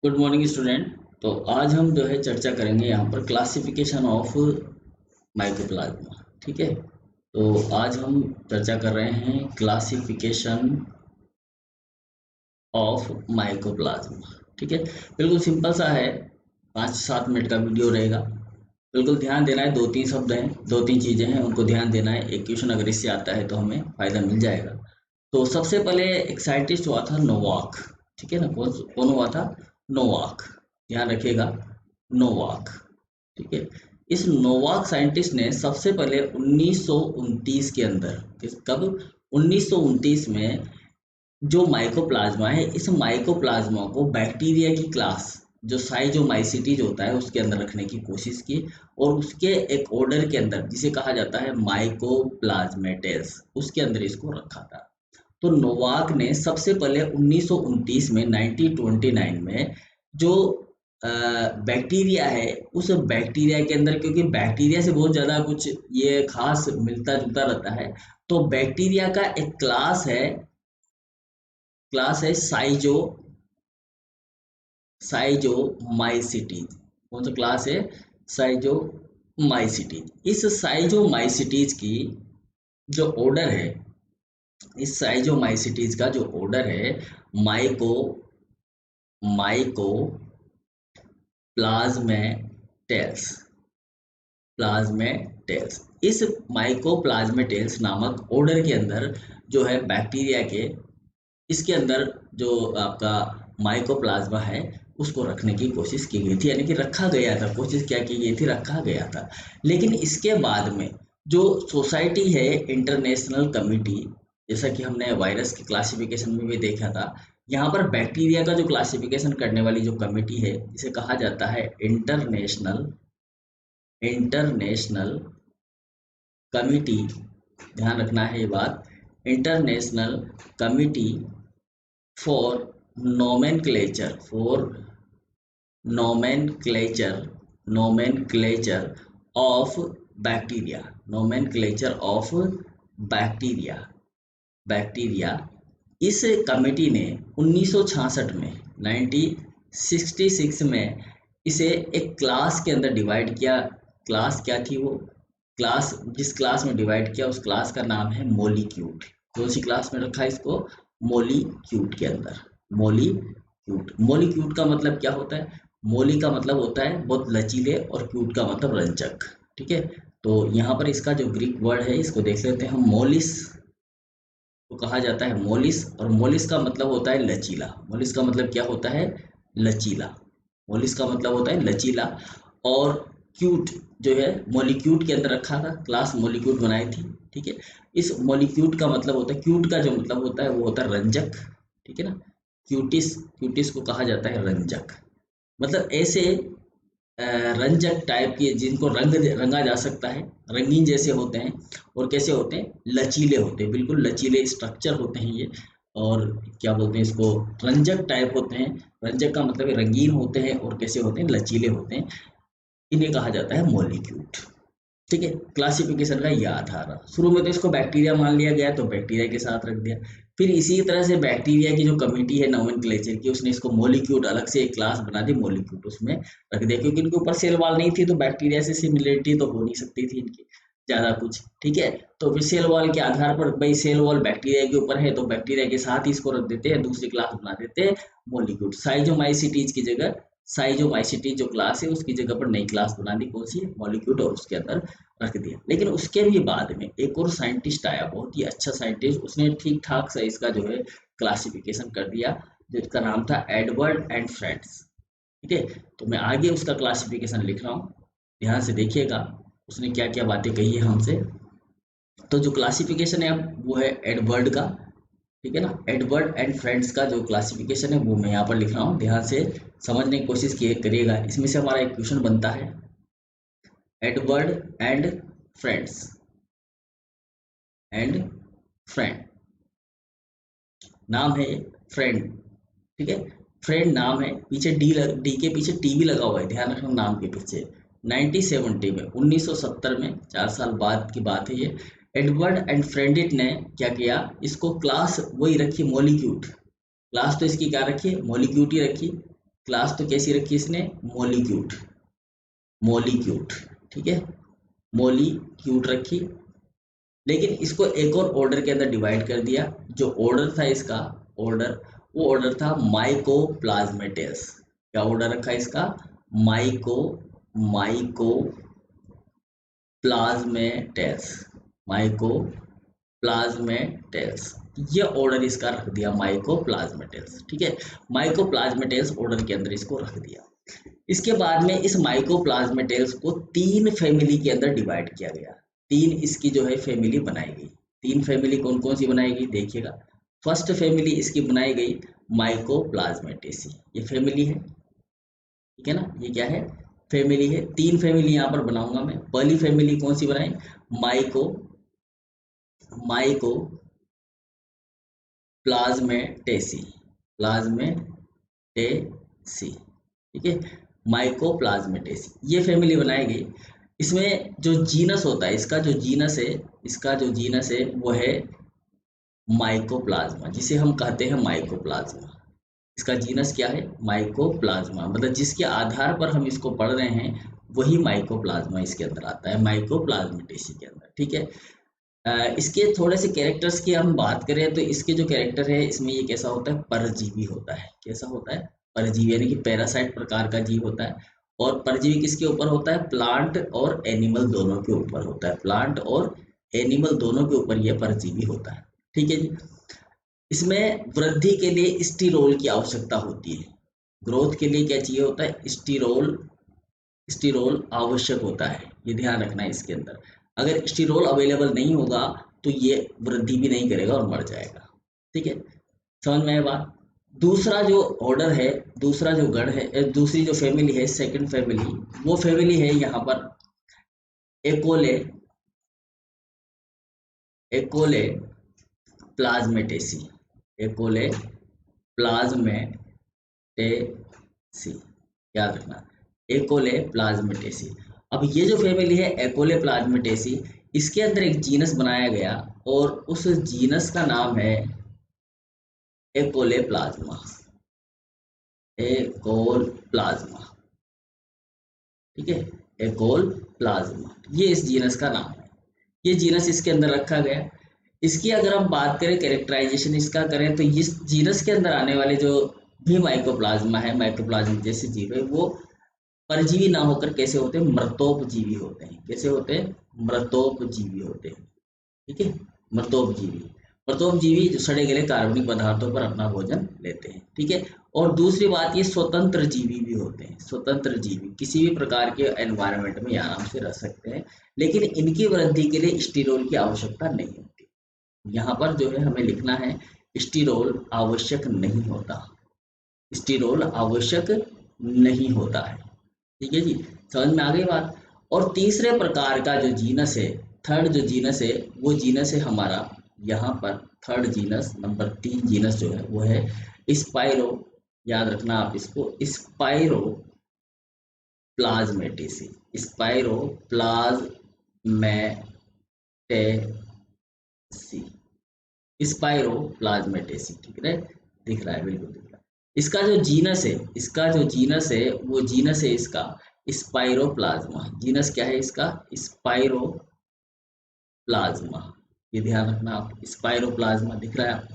Good morning student. तो आज हम जो है चर्चा करेंगे यहाँ पर क्लासिफिकेशन ऑफ माइकोप्लाज्मा। ठीक है, तो आज हम चर्चा कर रहे हैं क्लासिफिकेशन ऑफ माइकोप्लाज्मा। ठीक है, बिल्कुल सिंपल सा है, 5-7 मिनट का वीडियो रहेगा। बिल्कुल ध्यान देना है, दो तीन शब्द हैं, दो तीन चीज़ें हैं, उनको ध्यान देना है। एक क्वेश्चन अगर इससे आता है तो हमें फ़ायदा मिल जाएगा। तो सबसे पहले एक साइंटिस्ट हुआ था नोवाक। ठीक है ना, कौन कौन हुआ था? नोवाक, ध्यान रखिएगा, नोवाक। ठीक है, इस नोवाक साइंटिस्ट ने सबसे पहले 1929 के अंदर, कब? 1929 में जो माइकोप्लाज्मा है, इस माइकोप्लाज्मा को बैक्टीरिया की क्लास जो साइजोमाइसिटीज होता है उसके अंदर रखने की कोशिश की, और उसके एक ऑर्डर के अंदर जिसे कहा जाता है माइकोप्लाज्मेटेल्स, उसके अंदर इसको रखा था। तो नोवाक ने सबसे पहले 1929 में 1929 में जो बैक्टीरिया है, उस बैक्टीरिया के अंदर, क्योंकि बैक्टीरिया से बहुत ज़्यादा कुछ ये खास मिलता जुलता रहता है, तो बैक्टीरिया का एक क्लास है साइजोमाइसिटीज। कौन सा क्लास है? साइजोमाइसिटीज। इस साइजोमाइसिटीज की जो ऑर्डर है, इस साइजोमाइसिटीज का जो ऑर्डर है, माइको माइको प्लाज्मेटेल्स प्लाज्मेटेल्स। इस माइकोप्लाज्मेटेल्स नामक ऑर्डर के अंदर जो है बैक्टीरिया के, इसके अंदर जो आपका माइकोप्लाज्मा है उसको रखने की कोशिश की गई थी, यानी कि रखा गया था। कोशिश क्या की गई थी? रखा गया था। लेकिन इसके बाद में जो सोसाइटी है, इंटरनेशनल कमिटी, जैसा कि हमने वायरस की क्लासिफिकेशन में भी देखा था, यहाँ पर बैक्टीरिया का जो क्लासिफिकेशन करने वाली जो कमिटी है, इसे कहा जाता है इंटरनेशनल इंटरनेशनल कमिटी। ध्यान रखना है ये बात, international committee for for nomenclature nomenclature of bacteria bacteria. इस कमेटी ने 1966 में 1966 में इसे एक क्लास के अंदर डिवाइड किया। क्लास क्या थी वो? क्लास, जिस क्लास में डिवाइड किया उस क्लास का नाम है मोलिक्यूट। कौन सी क्लास में रखा इसको? मोलिक्यूट के अंदर। मोलिक्यूट का मतलब क्या होता है? मोली का मतलब होता है बहुत लचीले, और क्यूट का मतलब रंजक। ठीक है, तो यहाँ पर इसका जो ग्रीक वर्ड है, इसको देख लेते हैं हम। मोलिस को कहा जाता है मोलिस, और मोलिस का मतलब होता है लचीला। मोलिस का मतलब क्या होता है? लचीला। मोलिस का मतलब होता है लचीला। और क्यूट जो है मोलिक्यूट के अंदर रखा था, क्लास मोलिक्यूट बनाई थी। ठीक है, इस मोलिक्यूट का मतलब होता है, क्यूट का जो मतलब होता है वो होता है रंजक। ठीक है ना, क्यूटिस क्यूटिस को कहा जाता है रंजक। मतलब ऐसे रंजक टाइप के जिनको रंगा जा सकता है, रंगीन जैसे होते हैं। और कैसे होते हैं? लचीले होते हैं, बिल्कुल लचीले स्ट्रक्चर होते हैं ये। और क्या बोलते हैं इसको? रंजक टाइप होते हैं। रंजक का मतलब है रंगीन होते हैं, और कैसे होते हैं? लचीले होते हैं। इन्हें कहा जाता है मॉलिक्यूट। ठीक है, क्लासिफिकेशन का ये आधार रहा। शुरू में तो इसको बैक्टीरिया मान लिया गया, तो बैक्टीरिया के साथ रख दिया। फिर इसी तरह से बैक्टीरिया की जो कमिटी है नोमेनक्लेचर की, उसने इसको मोलिक्यूट, अलग से एक क्लास बना दी, मोलिक्यूट उसमें रख दिया, क्योंकि इनके ऊपर सेल वॉल नहीं थी, तो बैक्टीरिया से सिमिलरिटी तो हो नहीं सकती थी इनकी ज़्यादा कुछ। ठीक है, तो फिर सेल वॉल के आधार पर, भाई सेल वॉल बैक्टीरिया के ऊपर है तो बैक्टीरिया के साथ ही इसको रख देते हैं, दूसरी क्लास बना देते हैं मोलिक्यूट। साइजोमाइसिटीज की जगह, साइजोमाइसिटीज जो क्लास है उसकी जगह पर नई क्लास बना दी, कौन सी? मॉलिक्यूट, और उसके अंदर रख दिया। लेकिन उसके भी बाद में एक और साइंटिस्ट आया, बहुत ही अच्छा साइंटिस्ट, उसने ठीक ठाक सा इसका जो है क्लासिफिकेशन कर दिया, जिसका नाम था एडवर्ड एंड फ्रेंड्स। ठीक है, तो मैं आगे उसका क्लासिफिकेशन लिख रहा हूँ, ध्यान से देखिएगा उसने क्या क्या बातें कही है हमसे। तो जो क्लासिफिकेशन है वो है एडवर्ड का। ठीक है ना, एडवर्ड एंड फ्रेंड्स का जो क्लासिफिकेशन है वो मैं यहाँ पर लिख रहा हूँ, ध्यान से समझने की कोशिश करिएगा। इसमें से हमारा एक क्वेश्चन बनता है, Edward and friends and friend, नाम है फ्रेंड। ठीक है, फ्रेंड नाम है, पीछे डी के पीछे टी भी लगा हुआ है, ध्यान रखना नाम के पीछे। 1970 में, 1970 में, 4 साल बाद की बात है ये। एडवर्ड एंड फ्रेंडिट ने क्या किया? इसको क्लास वही रखी, मॉलिक्यूट। क्लास तो इसकी क्या रखी? मॉलिक्यूट ही रखी। क्लास तो कैसी रखी इसने, मोलिक्यूट, मोलिक्यूट, ठीक है, मोलिक्यूट रखी। लेकिन इसको एक और ऑर्डर के अंदर डिवाइड कर दिया। जो ऑर्डर था इसका, ऑर्डर, वो ऑर्डर था माइकोप्लाज्मेटेस। क्या ऑर्डर रखा इसका, माइकोप्लाज्मेटेस, माइकोप्लाज्मेटेस, ये ऑर्डर इसका रख दिया माइकोप्लाज्मेटेस, ठीक है। माइकोप्लाज्मेटेस ऑर्डर के अंदर इसको रख दिया। इसके बाद में इस माइकोप्लाज्मेटेल्स को 3 फैमिली के अंदर डिवाइड किया गया। 3 इसकी जो है फैमिली बनाई गई। 3 फैमिली कौन कौन सी बनाई गई देखिएगा। फर्स्ट फैमिली इसकी बनाई गई माइकोप्लाज्मेटेसी, ये फैमिली है, ठीक है ना, ये क्या है, फैमिली है। 3 फैमिली यहाँ पर बनाऊंगा मैं। पहली फैमिली कौन सी बनाई, माइकोप्लाज्मेटेसी, प्लाज्मेटेसी, ठीक है, माइकोप्लाज्मेटेसी, ये फैमिली बनाई गई। इसमें जो जीनस होता है, इसका जो जीनस है, इसका जो जीनस है वो है माइकोप्लाज्मा, जिसे हम कहते हैं माइकोप्लाज्मा। इसका जीनस क्या है, माइकोप्लाज्मा, मतलब जिसके आधार पर हम इसको पढ़ रहे हैं वही माइकोप्लाज्मा इसके अंदर आता है, माइकोप्लाज्मेटेसी के अंदर, ठीक है। इसके थोड़े से कैरेक्टर्स की हम बात करें तो इसके जो कैरेक्टर है इसमें ये कैसा होता है, परजीवी होता है। कैसा होता है, परजीवी, यानी कि पैरासाइट प्रकार का जीव होता है। और परजीवी किसके ऊपर होता है, प्लांट और एनिमल दोनों के ऊपर होता है, प्लांट और एनिमल दोनों के ऊपर यह परजीवी होता है, ठीक है जी। इसमें वृद्धि के लिए स्टीरोल की आवश्यकता होती है। ग्रोथ के लिए क्या चाहिए होता है, स्टीरोल, स्टीरोल आवश्यक होता है, ये ध्यान रखना है इसके अंदर। अगर स्टीरोल अवेलेबल नहीं होगा तो ये वृद्धि भी नहीं करेगा और मर जाएगा, ठीक है, समझ में आया बात। दूसरा जो ऑर्डर है, दूसरा जो गण है, दूसरी जो फैमिली है, सेकंड फैमिली, वो फैमिली है यहाँ पर एकोले, एकोले प्लाज्मेटेसी, एकोले प्लाज्मेटेसी, याद रखना, एकोले प्लाज्मेटेसी। अब ये जो फैमिली है एकोले प्लाज्मेटेसी, इसके अंदर एक जीनस बनाया गया और उस जीनस का नाम है एकोले प्लाज्मा, एकोल प्लाज्मा, ठीक है, एकोल प्लाज्मा, ये इस जीनस का नाम है। ये जीनस इसके अंदर रखा गया। इसकी अगर हम बात करें, कैरेक्टराइजेशन इसका करें, तो इस जीनस के अंदर आने वाले जो भी माइकोप्लाज्मा है, माइकोप्लाज्मा जैसे जीव है, वो परजीवी ना होकर कैसे होते हैं, मृतोपजीवी होते हैं। कैसे होते हैं, मृतोपजीवी होते हैं, ठीक है, मृतोपजीवी। मृतोपजीवी जो सड़े गले कार्बनिक पदार्थों पर अपना भोजन लेते हैं, ठीक है। और दूसरी बात, ये स्वतंत्र जीवी भी होते हैं। स्वतंत्र जीवी किसी भी प्रकार के एनवायरनमेंट में आराम से रह सकते हैं, लेकिन इनकी वृद्धि के लिए स्टीरोल की आवश्यकता नहीं होती। यहाँ पर जो है हमें लिखना है, स्टीरोल आवश्यक नहीं होता, स्टीरोल आवश्यक नहीं होता है, ठीक है जी, समझ में आ गई बात। और तीसरे प्रकार का जो जीनस है, थर्ड जो जीनस है, वो जीनस है हमारा यहाँ पर थर्ड जीनस, नंबर 3 जीनस जो है वो है स्पाइरो, याद रखना आप इसको, स्पाइरो प्लाज्मेटेसी, स्पाइरो प्लाज्मेटेसी, स्पाइरो प्लाज्मेटेसी, ठीक है, दिख रहा है, बिल्कुल दिख रहा है। इसका जो जीनस है, इसका जो जीनस है वो जीनस है इसका स्पाइरोप्लाज्मा। जीनस क्या है इसका, स्पाइरोप्लाज्मा, ये ध्यान रखना आप, स्पाइरोप्लाज्मा दिख रहा है आप,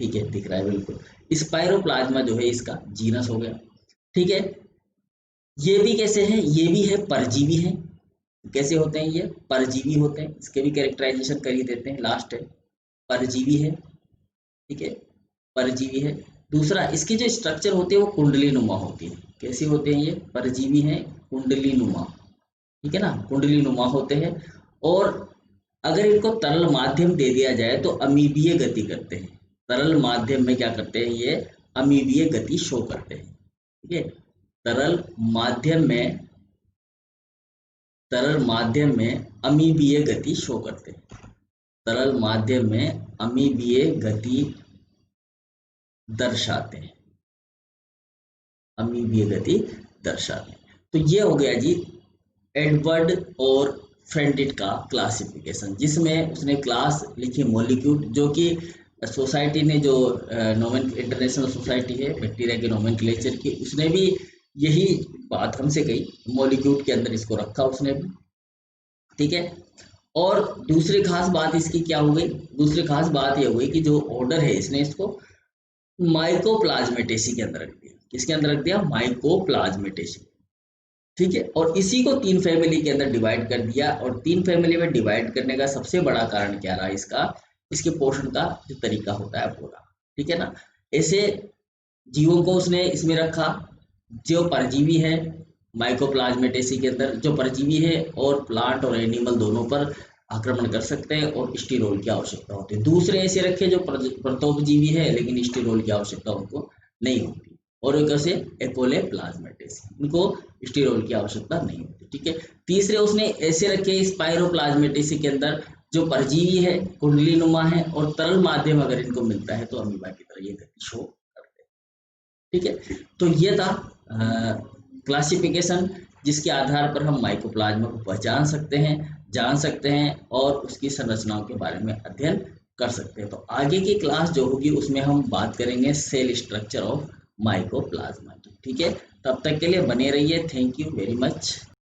ठीक है, दिख रहा है बिल्कुल। स्पाइरोप्लाज्मा जो है इसका जीनस हो गया, ठीक है। ये भी कैसे है, ये भी है परजीवी है। कैसे होते हैं ये, परजीवी होते हैं। इसके भी कैरेक्टराइजेशन कर ही देते हैं, लास्ट है, परजीवी है, ठीक है, परजीवी है। दूसरा, इसकी जो स्ट्रक्चर होती है वो कुंडली नुमा होती है। कैसी होते हैं ये, परजीवी हैं, कुंडली नुमा, ठीक है ना, कुंडली नुमा होते हैं। और अगर इनको तरल माध्यम दे दिया जाए तो अमीबीय गति करते हैं। तरल माध्यम में क्या करते हैं ये, अमीबीय गति शो करते हैं, ठीक है। तरल माध्यम में, तरल माध्यम में अमीबीय गति शो करते हैं, तरल माध्यम में अमीबीय गति दर्शाते हैं, अमीबीय गति दर्शाते हैं। तो ये हो गया जी एडवर्ड और फ्रेंडिट का क्लासिफिकेशन, जिसमें उसने क्लास लिखी मॉलिक्यूल, जो कि सोसाइटी ने जो इंटरनेशनल सोसाइटी है बैक्टीरिया के नोमेनक्लेचर की, उसने भी यही बात हमसे कही, मॉलिक्यूल के अंदर इसको रखा उसने भी, ठीक है। और दूसरी खास बात इसकी क्या हो गई, दूसरी खास बात यह हुई कि जो ऑर्डर है इसने इसको माइकोप्लाज्मेटेसी के अंदर रख दिया। किसके अंदर रख दिया? माइकोप्लाज्मेटेसी, ठीक है। और इसी को 3 फैमिली के अंदर डिवाइड कर दिया, और 3 फैमिली में डिवाइड करने का सबसे बड़ा कारण क्या रहा इसका, इसके पोषण का जो तरीका होता है पूरा, ठीक है ना। ऐसे जीवों को उसने इसमें रखा जो परजीवी है माइकोप्लाज्मेटेसी के अंदर, जो परजीवी है और प्लांट और एनिमल दोनों पर आक्रमण कर सकते हैं और स्टीरोल की आवश्यकता होती है। दूसरे ऐसे रखे जो परतोपजीवी है लेकिन स्टीरोल की आवश्यकता उनको नहीं होती, और एक से एकोले प्लाज्मेटेसी, इनको स्टीरोल की आवश्यकता नहीं होती, ठीक है। तीसरे उसने ऐसे रखे स्पाइरोप्लाज्मेटेसी के अंदर जो परजीवी है, कुंडली नुमा है और तरल माध्यम अगर इनको मिलता है तो अमीबा की तरह ये गति शो करते हैं, ठीक है। तो ये था क्लासिफिकेशन, जिसके आधार पर हम माइकोप्लाज्मा को पहचान सकते हैं, जान सकते हैं और उसकी संरचनाओं के बारे में अध्ययन कर सकते हैं। तो आगे की क्लास जो होगी उसमें हम बात करेंगे सेल स्ट्रक्चर ऑफ माइकोप्लाज्मा की, ठीक है। तब तक के लिए बने रहिए। Thank you very much.